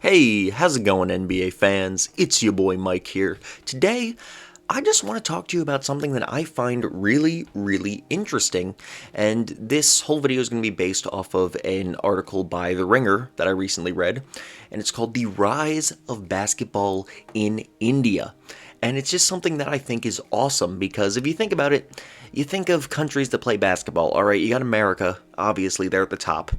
Hey, how's it going, NBA fans? It's your boy Mike here. Today, I just want to talk to you about something that I find really interesting, and this whole video is going to be based off of an article by The Ringer that I recently read, and it's called The Rise of Basketball in India. And it's just something that I think is awesome because if you think about it, you think of countries that play basketball. All right, you got America, obviously, they're at the top.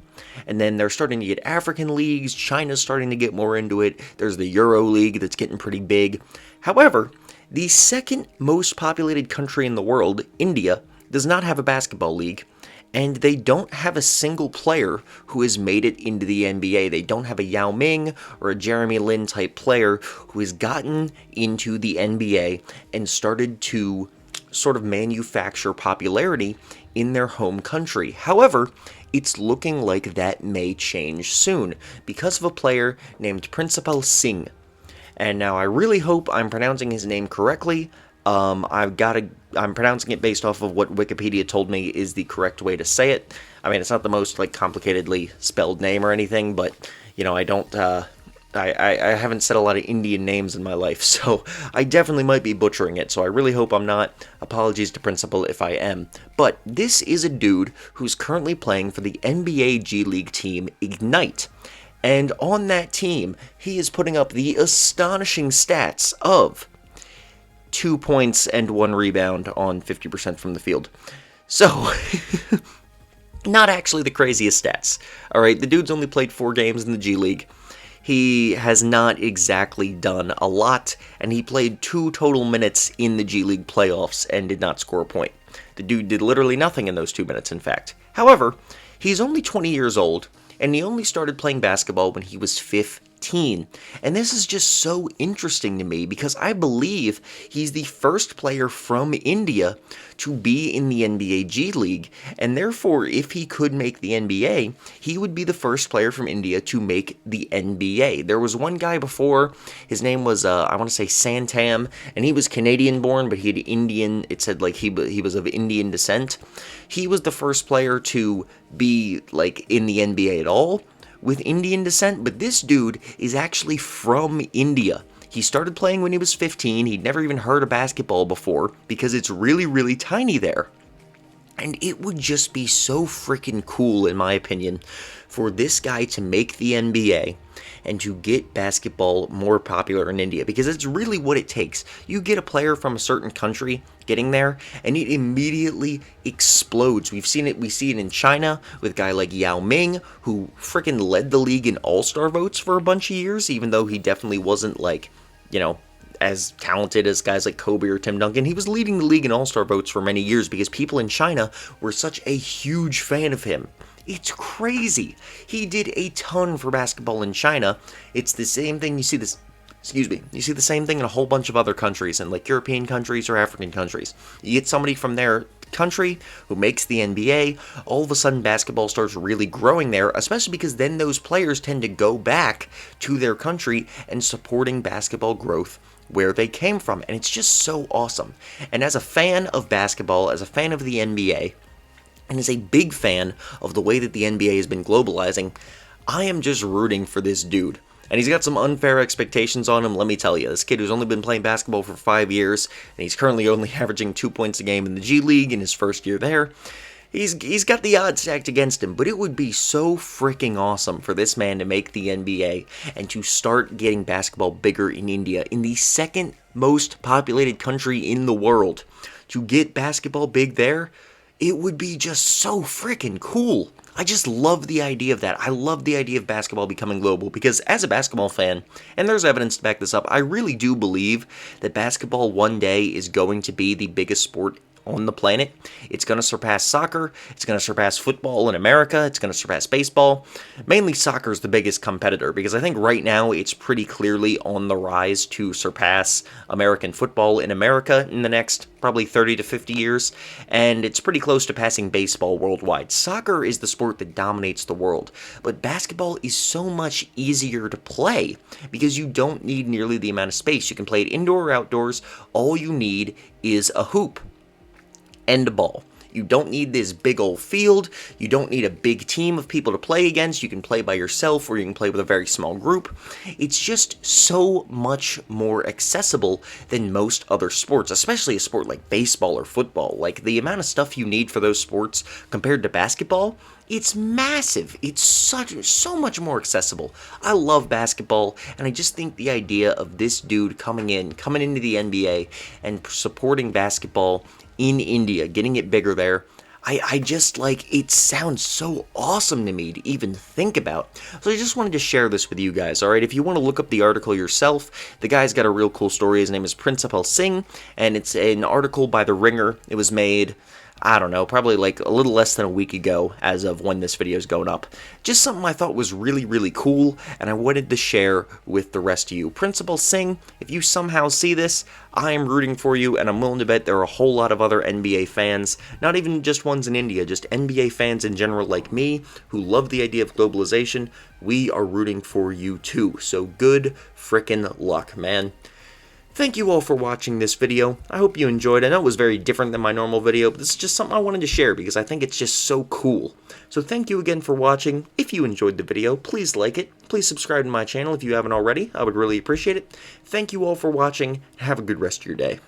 And then they're starting to get African leagues. China's starting to get more into it. There's the Euro League that's getting pretty big. However, the second most populated country in the world, India, does not have a basketball league. And they don't have a single player who has made it into the NBA. They don't have a Yao Ming or a Jeremy Lin type player who has gotten into the NBA and started to sort of manufacture popularity in their home country. However, it's looking like that may change soon because of a player named Princepal Singh. And now I really hope I'm pronouncing his name correctly. I'm pronouncing it based off of what Wikipedia told me is the correct way to say it. I mean, it's not the most, complicatedly spelled name or anything, but, I haven't said a lot of Indian names in my life, so I definitely might be butchering it, so I really hope I'm not. Apologies to Principal if I am. But this is a dude who's currently playing for the NBA G League team Ignite. And on that team, he is putting up the astonishing stats of 2 points and 1 rebound on 50% from the field. So, not actually the craziest stats. Alright, the dude's only played 4 games in the G League. He has not exactly done a lot, and he played 2 total minutes in the G League playoffs and did not score a point. The dude did literally nothing in those 2 minutes, in fact. However, he's only 20 years old, and he only started playing basketball when he was 15. And this is just so interesting to me because I believe he's the first player from India to be in the NBA G League, and therefore, if he could make the NBA, he would be the first player from India to make the NBA. There was one guy before, his name was, I want to say Santam, and he was Canadian born, but he had Indian, it said he was of Indian descent. He was the first player to be, in the NBA at all with Indian descent, but this dude is actually from India. He started playing when he was 15. He'd never even heard of basketball before because it's really tiny there. And it would just be so freaking cool, in my opinion, for this guy to make the NBA and to get basketball more popular in India, because it's really what it takes. You get a player from a certain country getting there, and it immediately explodes. We see it in China with a guy like Yao Ming, who freaking led the league in all-star votes for a bunch of years, even though he definitely wasn't, as talented as guys like Kobe or Tim Duncan. He was leading the league in all-star votes for many years because people in China were such a huge fan of him. It's crazy. He did a ton for basketball in China. It's the same thing you see the same thing in a whole bunch of other countries, in European countries or African countries. You get somebody from their country who makes the NBA, all of a sudden basketball starts really growing there, especially because then those players tend to go back to their country and supporting basketball growth where they came from, and it's just so awesome. And as a fan of basketball, as a fan of the NBA, and as a big fan of the way that the NBA has been globalizing, I am just rooting for this dude. And he's got some unfair expectations on him, let me tell you. This kid who's only been playing basketball for 5 years, and he's currently only averaging 2 points a game in the G League in his first year there. He's got the odds stacked against him, but it would be so freaking awesome for this man to make the NBA and to start getting basketball bigger in India, in the second most populated country in the world. To get basketball big there, it would be just so freaking cool. I just love the idea of that. I love the idea of basketball becoming global because as a basketball fan, and there's evidence to back this up, I really do believe that basketball one day is going to be the biggest sport on the planet. It's going to surpass soccer. It's going to surpass football in America. It's going to surpass baseball. Mainly soccer is the biggest competitor because I think right now it's pretty clearly on the rise to surpass American football in America in the next probably 30 to 50 years, and it's pretty close to passing baseball worldwide. Soccer is the sport that dominates the world, but basketball is so much easier to play because you don't need nearly the amount of space. You can play it indoor or outdoors. All you need is a hoop and a ball. You don't need this big old field. You don't need a big team of people to play against. You can play by yourself or you can play with a very small group. It's just so much more accessible than most other sports, especially a sport like baseball or football. Like, the amount of stuff you need for those sports compared to basketball, it's massive. It's so much more accessible. I love basketball, and I just think the idea of this dude coming into the NBA and supporting basketball in India, getting it bigger there, I just, like, it sounds so awesome to me to even think about. So I just wanted to share this with you guys, alright? If you want to look up the article yourself, the guy's got a real cool story. His name is Princepal Singh, and it's an article by The Ringer. It was made, I don't know, probably like a little less than a week ago as of when this video is going up. Just something I thought was really, really cool, and I wanted to share with the rest of you. Princepal Singh, if you somehow see this, I am rooting for you, and I'm willing to bet there are a whole lot of other NBA fans, not even just ones in India, just NBA fans in general like me, who love the idea of globalization. We are rooting for you too, so good frickin' luck, man. Thank you all for watching this video. I hope you enjoyed. I know it was very different than my normal video, but this is just something I wanted to share because I think it's just so cool. So thank you again for watching. If you enjoyed the video, please like it. Please subscribe to my channel if you haven't already. I would really appreciate it. Thank you all for watching. Have a good rest of your day.